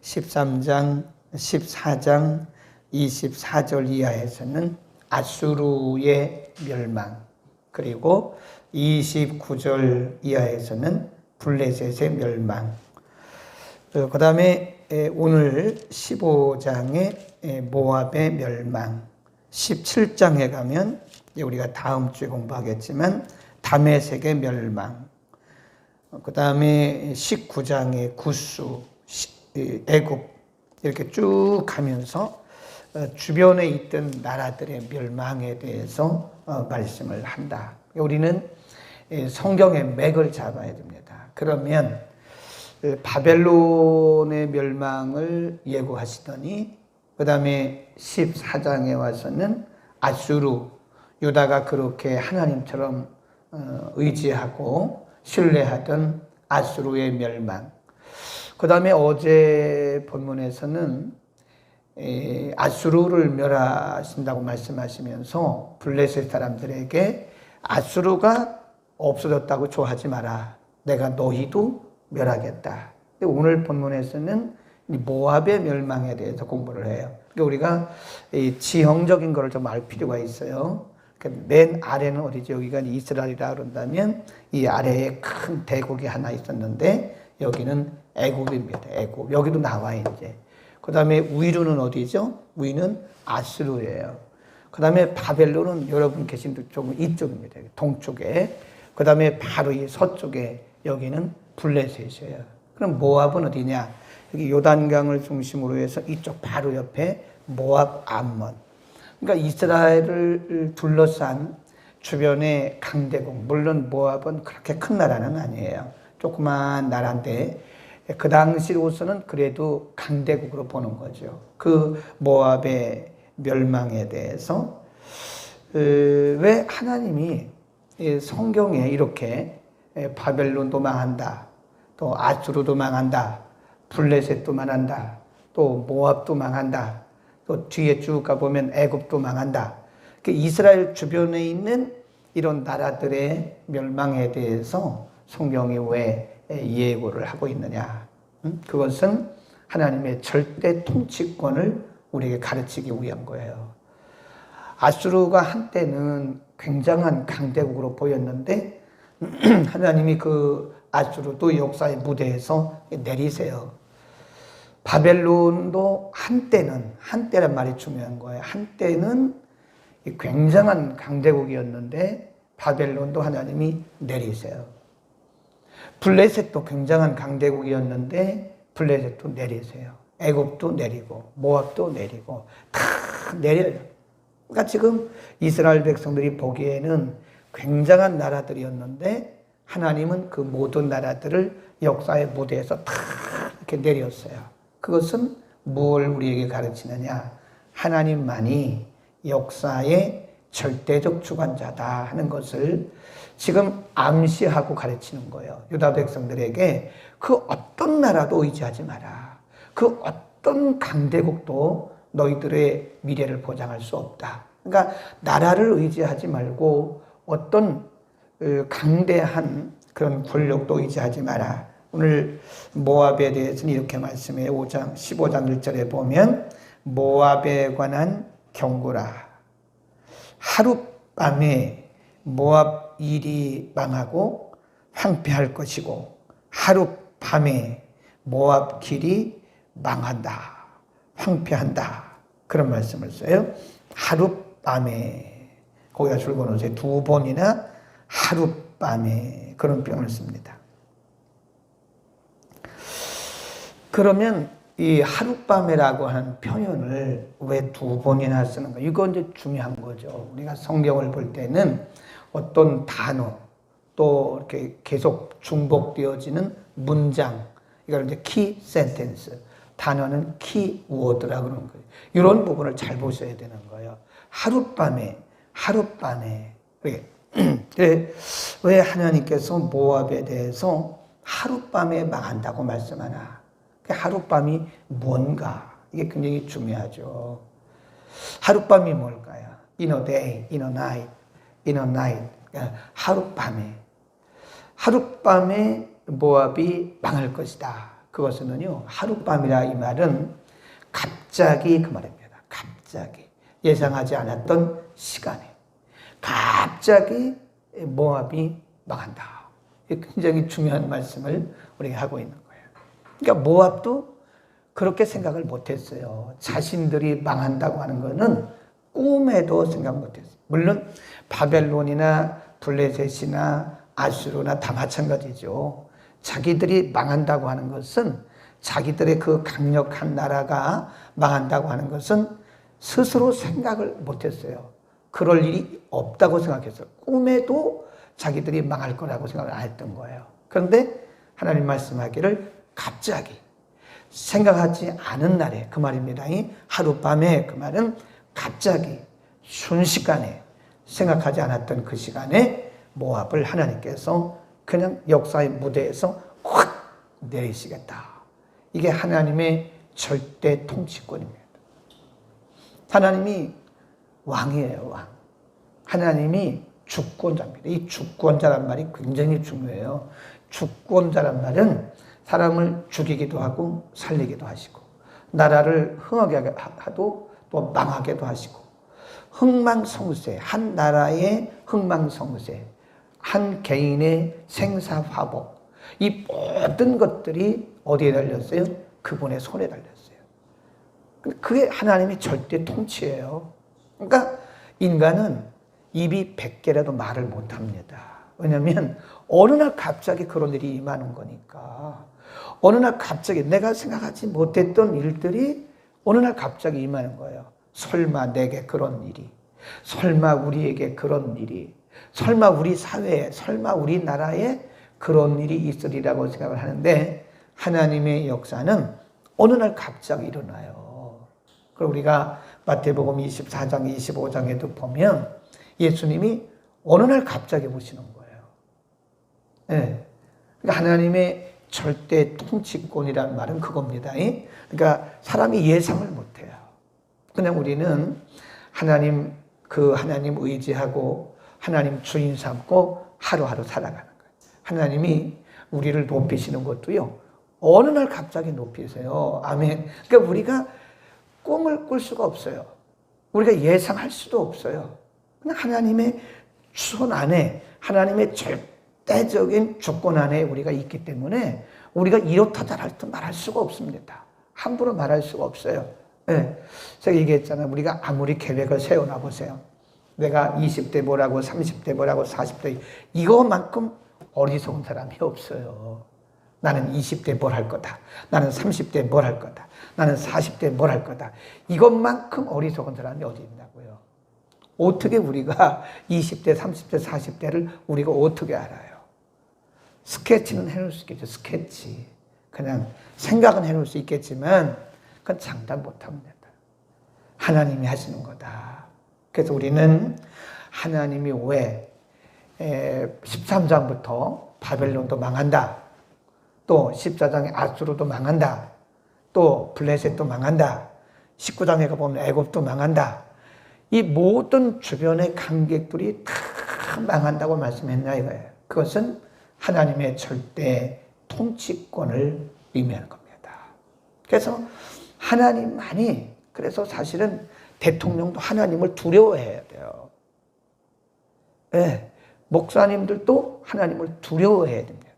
13장, 14장, 24절 이하에서는 아수르의 멸망, 그리고 29절 이하에서는 블레셋의 멸망, 그 다음에 오늘 15장의 모압의 멸망, 17장에 가면 우리가 다음 주에 공부하겠지만 다메섹의 멸망, 그 다음에 19장의 구스, 애굽, 이렇게 쭉 가면서 주변에 있던 나라들의 멸망에 대해서 말씀을 한다. 우리는 성경의 맥을 잡아야 됩니다. 그러면 바벨론의 멸망을 예고하시더니 그 다음에 14장에 와서는 아수르, 유다가 그렇게 하나님처럼 의지하고 신뢰하던 아수르의 멸망, 그 다음에 어제 본문에서는 아수르를 멸하신다고 말씀하시면서 블레셋 사람들에게 아수르가 없어졌다고 좋아하지 마라, 내가 너희도 멸하겠다. 오늘 본문에서는 모압의 멸망에 대해서 공부를 해요. 그러니까 우리가 지형적인 것을 좀 알 필요가 있어요. 맨 아래는 어디죠? 여기가 이스라엘이라 그런다면 이 아래에 큰 대국이 하나 있었는데 여기는 애굽입니다. 애굽. 여기도 나와 이제. 그 다음에 위로는 어디죠? 위는 아수르예요. 그 다음에 바벨론은 여러분 계신 쪽은 이쪽입니다. 동쪽에. 그 다음에 바로 이 서쪽에 여기는 블레셋이에요. 그럼 모압은 어디냐? 여기 요단강을 중심으로 해서 이쪽 바로 옆에 모압 암몬. 그러니까 이스라엘을 둘러싼 주변의 강대국, 물론 모압은 그렇게 큰 나라는 아니에요. 조그만 나라인데 그 당시로서는 그래도 강대국으로 보는 거죠. 그 모압의 멸망에 대해서 왜 하나님이 성경에 이렇게 바벨론도 망한다, 또 아수르도 망한다, 블레셋도 망한다, 또 모압도 망한다, 또 뒤에 쭉 가보면 애굽도 망한다. 이스라엘 주변에 있는 이런 나라들의 멸망에 대해서 성경이 왜 예고를 하고 있느냐? 그것은 하나님의 절대 통치권을 우리에게 가르치기 위한 거예요. 아수르가 한때는 굉장한 강대국으로 보였는데 하나님이 그 아수르도 역사의 무대에서 내리세요. 바벨론도 한때란 말이 중요한 거예요. 한때는 굉장한 강대국이었는데 바벨론도 하나님이 내리세요. 블레셋도 굉장한 강대국이었는데 블레셋도 내리세요. 애굽도 내리고 모압도 내리고 다 내려요. 그러니까 지금 이스라엘 백성들이 보기에는 굉장한 나라들이었는데 하나님은 그 모든 나라들을 역사의 무대에서 다 이렇게 내렸어요. 그것은 뭘 우리에게 가르치느냐? 하나님만이 역사의 절대적 주관자다 하는 것을 지금 암시하고 가르치는 거예요. 유다 백성들에게 그 어떤 나라도 의지하지 마라. 그 어떤 강대국도 너희들의 미래를 보장할 수 없다. 그러니까 나라를 의지하지 말고 어떤 강대한 그런 권력도 의지하지 마라. 오늘 모압에 대해서는 이렇게 말씀해요. 15장 1절에 보면 모압에 관한 경고라. 하룻밤에 모압 일이 망하고 황폐할 것이고 하룻밤에 모압 길이 망한다, 황폐한다, 그런 말씀을 써요. 하룻밤에, 거기다 줄거 놓으세요. 2번이나 하룻밤에, 그런 표현을 씁니다. 그러면 이 하룻밤에라고 하는 표현을 왜 2번이나 쓰는가? 이건 이제 중요한 거죠. 우리가 성경을 볼 때는 어떤 단어, 또 이렇게 계속 중복되어지는 문장, 이걸 이제 키 센텐스, 단어는 키 워드라고 그러는 거예요. 이런 부분을 잘 보셔야 되는 거예요. 하룻밤에. 왜 하나님께서 모압에 대해서 하룻밤에 망한다고 말씀하나? 하룻밤이 뭔가? 이게 굉장히 중요하죠. 하룻밤이 뭘까요? In a day, in a night, in a night. 하룻밤에 모압이 망할 것이다. 그것은요, 하룻밤이라 이 말은 갑자기 그 말입니다. 갑자기. 예상하지 않았던 시간에. 갑자기 모압이 망한다. 굉장히 중요한 말씀을 우리가 하고 있는 거예요. 그러니까 모압도 그렇게 생각을 못했어요. 자신들이 망한다고 하는 것은 꿈에도 생각 못했어요. 물론 바벨론이나 블레셋이나 아수르나 다 마찬가지죠. 자기들이 망한다고 하는 것은, 자기들의 그 강력한 나라가 망한다고 하는 것은 스스로 생각을 못했어요. 그럴 일이 없다고 생각했어요. 꿈에도 자기들이 망할 거라고 생각을 안 했던 거예요. 그런데 하나님 말씀하기를 갑자기, 생각하지 않은 날에, 그 말입니다. 이 하룻밤에, 그 말은 갑자기 순식간에, 생각하지 않았던 그 시간에 모압을 하나님께서 그냥 역사의 무대에서 확 내리시겠다. 이게 하나님의 절대 통치권입니다. 하나님이 왕이에요, 왕. 하나님이 주권자입니다. 이 주권자란 말이 굉장히 중요해요. 주권자란 말은 사람을 죽이기도 하고 살리기도 하시고, 나라를 흥하게 하도 또 망하게도 하시고, 흥망성쇠, 한 나라의 흥망성쇠, 한 개인의 생사화복, 이 모든 것들이 어디에 달렸어요? 그분의 손에 달렸어요. 그게 하나님의 절대 통치예요. 그러니까 인간은 입이 100개라도 말을 못합니다. 왜냐하면 어느 날 갑자기 그런 일이 임하는 거니까. 어느 날 갑자기 내가 생각하지 못했던 일들이 어느 날 갑자기 임하는 거예요. 설마 내게 그런 일이, 설마 우리에게 그런 일이, 설마 우리 사회에, 설마 우리나라에 그런 일이 있으리라고 생각을 하는데, 하나님의 역사는 어느 날 갑자기 일어나요. 그리고 우리가 마태복음 24장, 25장에도 보면 예수님이 어느 날 갑자기 오시는 거예요. 네. 그러니까 하나님의 절대 통치권이라는 말은 그겁니다. 그러니까 사람이 예상을 못해요. 그냥 우리는 하나님, 그 하나님 의지하고 하나님 주인 삼고 하루하루 살아가는 거예요. 하나님이 우리를 높이시는 것도요, 어느 날 갑자기 높이세요. 아멘. 그러니까 우리가 꿈을 꿀 수가 없어요. 우리가 예상할 수도 없어요. 그냥 하나님의 손 안에, 하나님의 절대적인 주권 안에 우리가 있기 때문에 우리가 이렇다 저렇다 말할 수가 없습니다. 함부로 말할 수가 없어요. 네. 제가 얘기했잖아요. 우리가 아무리 계획을 세워놔 보세요. 내가 20대 뭐라고, 30대 뭐라고, 40대, 이거만큼 어리석은 사람이 없어요. 나는 20대 뭘 할 거다. 나는 30대 뭘 할 거다. 나는 40대 뭘 할 거다. 이것만큼 어리석은 사람이 어디 있냐고요. 어떻게 우리가 20대, 30대, 40대를 우리가 어떻게 알아요? 스케치는 해놓을 수 있겠죠. 스케치. 그냥 생각은 해놓을 수 있겠지만 그건 장담 못합니다. 하나님이 하시는 거다. 그래서 우리는 하나님이 왜 13장부터 바벨론도 망한다, 또 14장에 아수르도 망한다, 또 블레셋도 망한다, 19장에 가보면 애굽도 망한다, 이 모든 주변의 관객들이 다 망한다고 말씀했냐 이거예요. 그것은 하나님의 절대 통치권을 의미하는 겁니다. 그래서 하나님만이, 그래서 사실은 대통령도 하나님을 두려워해야 돼요. 네, 목사님들도 하나님을 두려워해야 됩니다.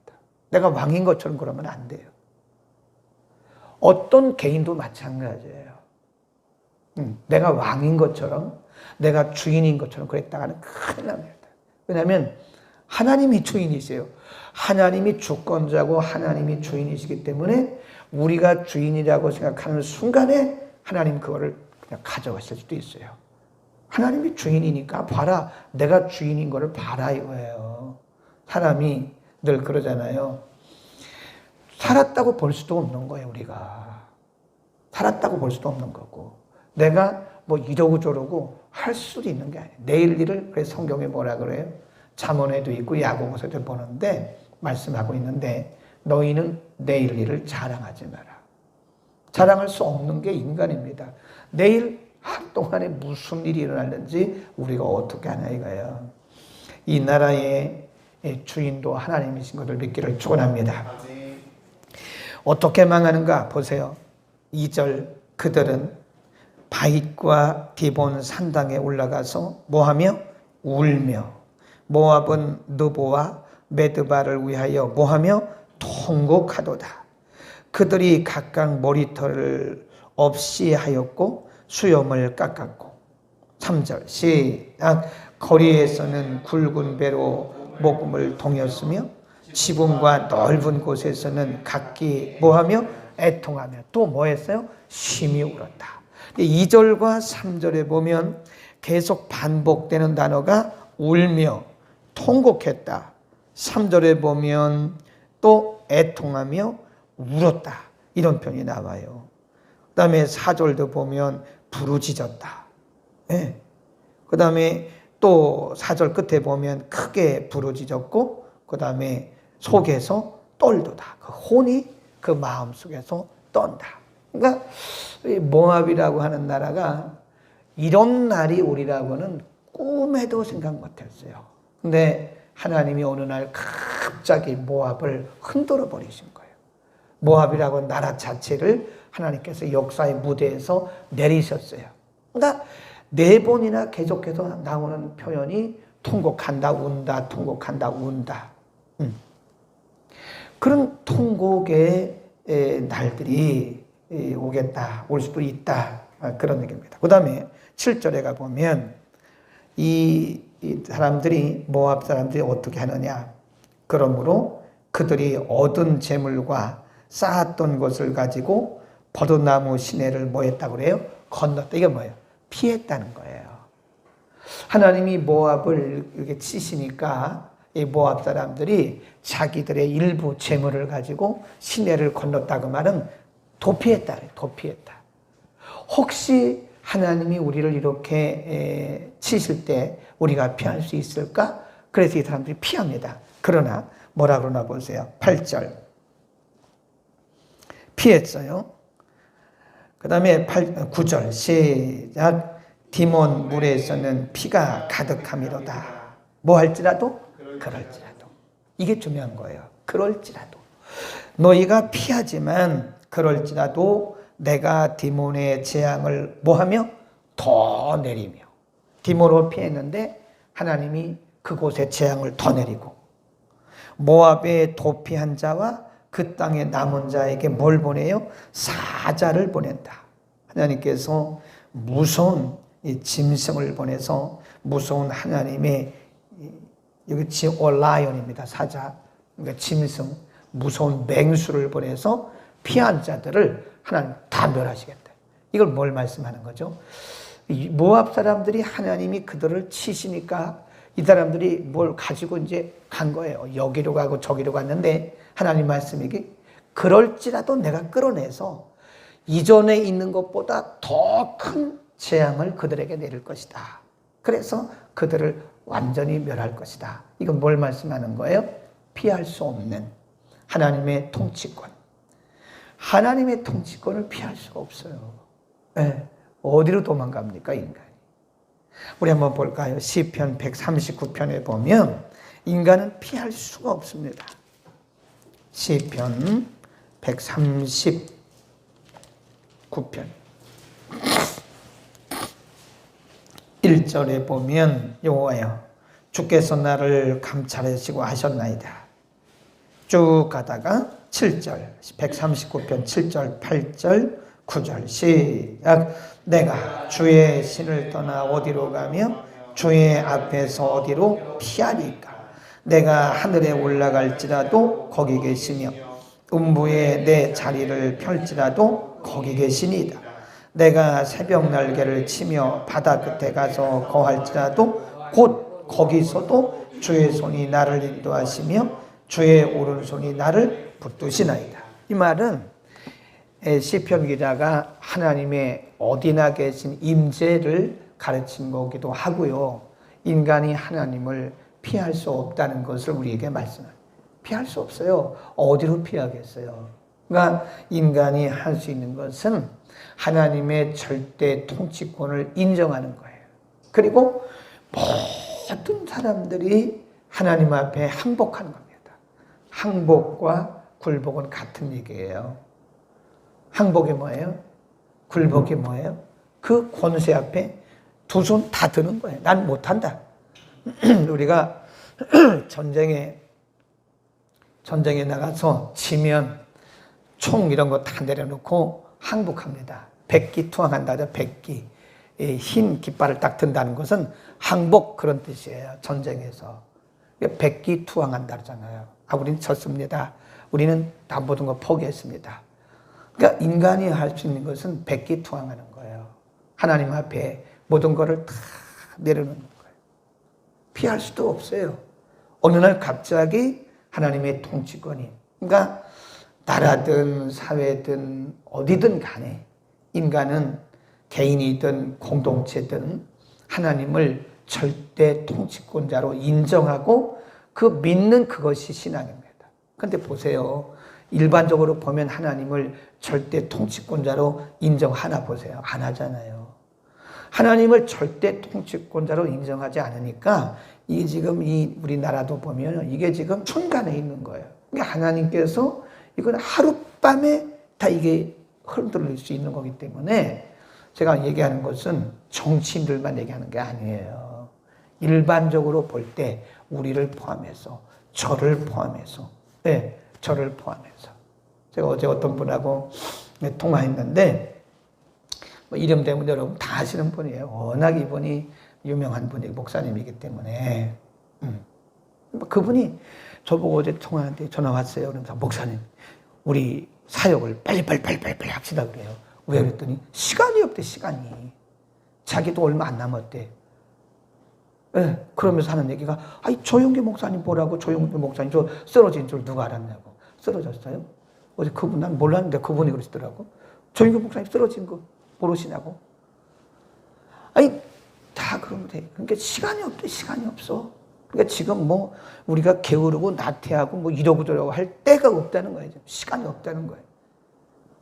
내가 왕인 것처럼 그러면 안 돼요. 어떤 개인도 마찬가지예요. 내가 왕인 것처럼, 내가 주인인 것처럼 그랬다가는 큰일 납니다. 왜냐하면 하나님이 주인이세요. 하나님이 주권자고 하나님이 주인이시기 때문에 우리가 주인이라고 생각하는 순간에 하나님 그거를 그냥 가져가실 수도 있어요. 하나님이 주인이니까 봐라, 내가 주인인 거를 봐라 이거예요. 사람이 늘 그러잖아요. 살았다고 볼 수도 없는 거예요, 우리가. 살았다고 볼 수도 없는 거고, 내가 뭐 이러고 저러고 할 수도 있는 게 아니에요. 내일 일을, 그래서 성경에 뭐라 그래요? 잠언에도 있고 야고보서도 보는데 말씀하고 있는데, 너희는 내일 일을 자랑하지 마라. 자랑할 수 없는 게 인간입니다. 내일 하루 동안에 무슨 일이 일어날는지 우리가 어떻게 하냐 이거예요. 이 나라의 주인도 하나님이신 것을 믿기를 축원합니다. 어떻게 망하는가 보세요. 2절 그들은 바윗과 디본 산당에 올라가서 뭐하며 울며 모압은 느보와 메드바를 위하여 뭐하며 통곡하도다. 그들이 각각 머리털을 없이 하였고 수염을 깎았고 3절 시작 거리에서는 굵은 배로 목음을 동였으며 지붕과 넓은 곳에서는 각기 뭐하며 애통하며 또 뭐했어요? 심히 울었다. 2절과 3절에 보면 계속 반복되는 단어가 울며 통곡했다. 3절에 보면 또 애통하며 울었다. 이런 표현이 나와요. 그 다음에 4절도 보면 부르짖었다. 네. 그 다음에 또 4절 끝에 보면 크게 부르짖었고 그 다음에 속에서 떨도다. 그 혼이 그 마음 속에서 떤다. 그러니까 모압이라고 하는 나라가 이런 날이 오리라고는 꿈에도 생각 못했어요. 근데 하나님이 어느 날 갑자기 모압을 흔들어 버리신 거예요. 모압이라고 나라 자체를 하나님께서 역사의 무대에서 내리셨어요. 그러니까 4번이나 계속해서 나오는 표현이 통곡한다, 운다, 통곡한다, 운다. 그런 통곡의 날들이 오겠다, 올 수도 있다. 그런 얘기입니다. 그 다음에 7절에 가보면 이 사람들이, 모압 사람들이 어떻게 하느냐. 그러므로 그들이 얻은 재물과 쌓았던 것을 가지고 버드나무 시내를 뭐 했다고 그래요? 건넜다. 이게 뭐예요? 피했다는 거예요. 하나님이 모압을 이렇게 치시니까 이 모압 사람들이 자기들의 일부 재물을 가지고 시내를 건넜다고 말은 도피했다. 도피했다. 혹시 하나님이 우리를 이렇게 치실 때 우리가 피할 수 있을까? 그래서 이 사람들이 피합니다. 그러나 뭐라 그러나 보세요. 8절. 피했어요. 그 다음에 9절 시작. 디몬 물에서는 피가 가득함이로다. 뭐 할지라도? 그럴지라도. 이게 중요한 거예요. 그럴지라도. 너희가 피하지만 그럴지라도 내가 디몬의 재앙을 뭐하며? 더 내리며. 디몬으로 피했는데 하나님이 그곳에 재앙을 더 내리고 모압의 도피한 자와 그 땅에 남은 자에게 뭘 보내요? 사자를 보낸다. 하나님께서 무서운 이 짐승을 보내서 무서운 하나님의 여기 라이언입니다. 사자. 그러니까 짐승, 무서운 맹수를 보내서 피한 자들을 하나님 다 멸하시겠다. 이걸 뭘 말씀하는 거죠? 모압 사람들이 하나님이 그들을 치시니까 이 사람들이 뭘 가지고 이제 간 거예요. 여기로 가고 저기로 갔는데 하나님 말씀이기 그럴지라도 내가 끌어내서 이전에 있는 것보다 더 큰 재앙을 그들에게 내릴 것이다. 그래서 그들을 완전히 멸할 것이다. 이건 뭘 말씀하는 거예요? 피할 수 없는 하나님의 통치권. 하나님의 통치권을 피할 수가 없어요. 네. 어디로 도망갑니까, 인간이? 우리 한번 볼까요? 시편 139편에 보면 인간은 피할 수가 없습니다. 시편 139편 1절에 보면 요거예요. 주께서 나를 감찰하시고 하셨나이다. 쭉 가다가 7절 139편 7절 8절 9절 시작. 내가 주의 신을 떠나 어디로 가며 주의 앞에서 어디로 피하리까. 내가 하늘에 올라갈지라도 거기 계시며 음부에 내 자리를 펼지라도 거기 계시니이다. 내가 새벽 날개를 치며 바다 끝에 가서 거할지라도 곧 거기서도 주의 손이 나를 인도하시며 주의 오른손이 나를 붙드시나이다. 이 말은 시편 기자가 하나님의 어디나 계신 임재를 가르친 거기도 하고요. 인간이 하나님을 피할 수 없다는 것을 우리에게 말씀합니다. 피할 수 없어요. 어디로 피하겠어요? 그러니까 인간이 할 수 있는 것은 하나님의 절대 통치권을 인정하는 거예요. 그리고 모든 사람들이 하나님 앞에 항복하는 겁니다. 항복과 굴복은 같은 얘기예요. 항복이 뭐예요? 굴복이 뭐예요? 그 권세 앞에 두 손 다 드는 거예요. 난 못한다. 우리가 전쟁에 나가서 지면 총 이런 거 다 내려놓고 항복합니다. 백기투항한다죠. 백기. 흰 깃발을 딱 든다는 것은 항복 그런 뜻이에요. 전쟁에서. 백기투항한다 그러잖아요. 우리는 졌습니다. 우리는 다 모든 거 포기했습니다. 그러니까 인간이 할 수 있는 것은 백기투항하는 거예요. 하나님 앞에 모든 거를 다 내려놓는 거예요. 피할 수도 없어요. 어느 날 갑자기 하나님의 통치권이, 그러니까 나라든 사회든 어디든 간에 인간은 개인이든 공동체든 하나님을 절대 통치권자로 인정하고 그 믿는 그것이 신앙입니다. 그런데 보세요. 일반적으로 보면 하나님을 절대 통치권자로 인정하나 보세요. 안 하잖아요. 하나님을 절대 통치권자로 인정하지 않으니까 이게 지금 우리나라도 보면 이게 지금 중간에 있는 거예요. 그러니까 하나님께서 이건 하룻밤에 다 이게 흔들릴 수 있는 거기 때문에 제가 얘기하는 것은 정치인들만 얘기하는 게 아니에요. 일반적으로 볼 때 우리를 포함해서, 저를 포함해서, 네, 저를 포함해서. 제가 어제 어떤 분하고 통화했는데 이름 대면 여러분 다 아시는 분이에요. 워낙 이분이 유명한 분이 목사님이기 때문에. 그분이 저보고 어제 통화하는데 전화 왔어요. 그러면서 목사님, 우리 사역을 빨리 합시다 그래요. 왜 그랬더니 시간이 없대, 시간이. 자기도 얼마 안 남았대. 네, 그러면서 하는 얘기가, 조용기 목사님 보라고. 조용기 목사님 저 쓰러진 줄 누가 알았냐고. 쓰러졌어요? 어제 그분 난 몰랐는데 그분이 그러시더라고. 조용기 목사님 쓰러진 거 모르시냐고. 다 그러면 돼. 그러니까 시간이 없대, 시간이 없어. 그러니까 지금 뭐 우리가 게으르고 나태하고 이러고 저러고 할 때가 없다는 거예요. 시간이 없다는 거예요.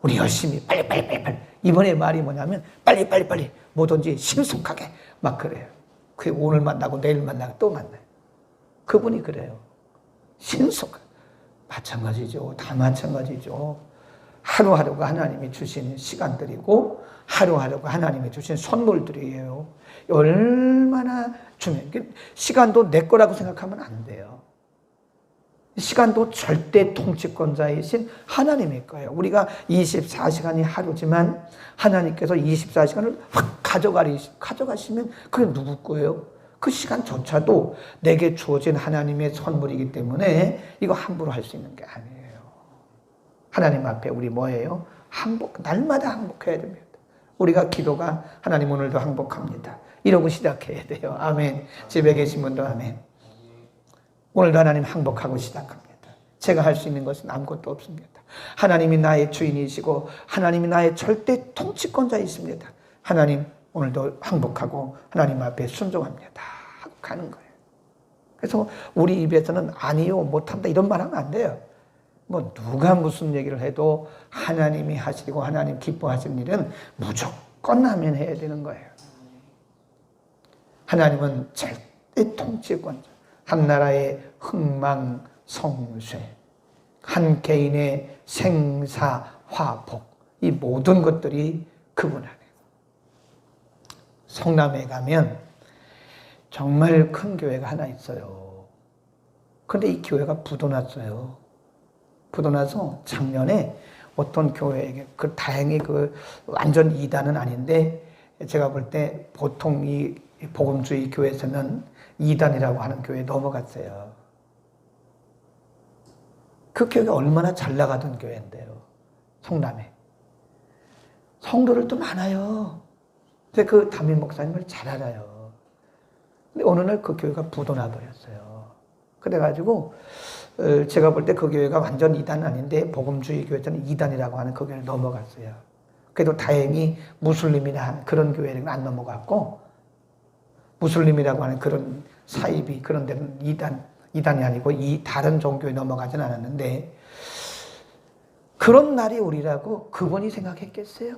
우리 열심히 빨리. 이번에 말이 뭐냐면 빨리 뭐든지 신속하게 막 그래요. 그게 오늘 만나고 내일 만나고 또 만나요. 그분이 그래요. 신속하게. 마찬가지죠. 다 마찬가지죠. 하루하루가 하나님이 주신 시간들이고 하루하루가 하나님이 주신 선물들이에요. 얼마나 중요해요. 시간도 내 거라고 생각하면 안 돼요. 시간도 절대 통치권자이신 하나님의 거예요. 우리가 24시간이 하루지만 하나님께서 24시간을 확 가져가시면 그게 누구 거예요? 그 시간조차도 내게 주어진 하나님의 선물이기 때문에 이거 함부로 할 수 있는 게 아니에요. 하나님 앞에 우리 뭐예요? 날마다 항복해야 됩니다. 우리가 기도가 하나님 오늘도 항복합니다. 이러고 시작해야 돼요. 아멘. 집에 계신 분도 아멘. 오늘도 하나님 항복하고 시작합니다. 제가 할 수 있는 것은 아무것도 없습니다. 하나님이 나의 주인이시고 하나님이 나의 절대 통치권자이십니다. 하나님 오늘도 항복하고 하나님 앞에 순종합니다 하고 가는 거예요. 그래서 우리 입에서는 아니요, 못한다 이런 말 하면 안 돼요. 누가 무슨 얘기를 해도 하나님이 하시고 하나님 기뻐하시는 일은 무조건 하면 해야 되는 거예요. 하나님은 절대 통치권자. 한 나라의 흥망성쇠, 한 개인의 생사화복, 이 모든 것들이 그분 안에. 성남에 가면 정말 큰 교회가 하나 있어요. 그런데 이 교회가 부도났어요. 부도나서 작년에 어떤 교회에게, 다행히 완전 이단은 아닌데, 제가 볼 때 보통 이 복음주의 교회에서는 이단이라고 하는 교회에 넘어갔어요. 그 교회가 얼마나 잘 나가던 교회인데요. 성남에. 성도들도 많아요. 근데 그 담임 목사님을 잘 알아요. 근데 어느 날 그 교회가 부도나 버렸어요. 그래가지고 제가 볼 때 그 교회가 완전 이단은 아닌데 복음주의 교회에서는 이단이라고 하는 그 교회를 넘어갔어요. 그래도 다행히 무슬림이나 그런 교회는 안 넘어갔고, 무슬림이라고 하는 그런 사이비 그런 데는 이단이 아니고 이 다른 종교에 넘어가진 않았는데, 그런 날이 오리라고 그분이 생각했겠어요?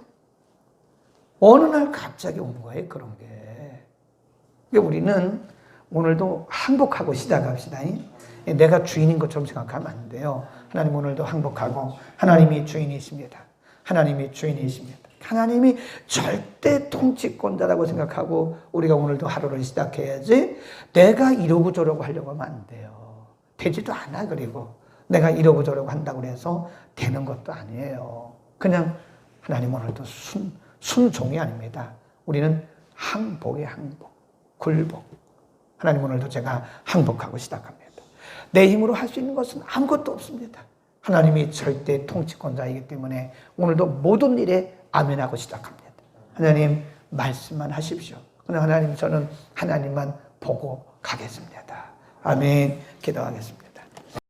어느 날 갑자기 온 거예요, 그런 게. 우리는 오늘도 항복하고 시작합시다. 내가 주인인 것처럼 생각하면 안 돼요. 하나님 오늘도 항복하고 하나님이 주인이십니다. 하나님이 주인이십니다. 하나님이 절대 통치권자라고 생각하고 우리가 오늘도 하루를 시작해야지 내가 이러고 저러고 하려고 하면 안 돼요. 되지도 않아. 그리고 내가 이러고 저러고 한다고 해서 되는 것도 아니에요. 그냥 하나님 오늘도 순종이 아닙니다. 우리는 항복이에요. 항복. 굴복. 하나님 오늘도 제가 항복하고 시작합니다. 내 힘으로 할 수 있는 것은 아무것도 없습니다. 하나님이 절대 통치권자이기 때문에 오늘도 모든 일에 아멘하고 시작합니다. 하나님 말씀만 하십시오. 그러나 하나님 저는 하나님만 보고 가겠습니다. 아멘. 기도하겠습니다.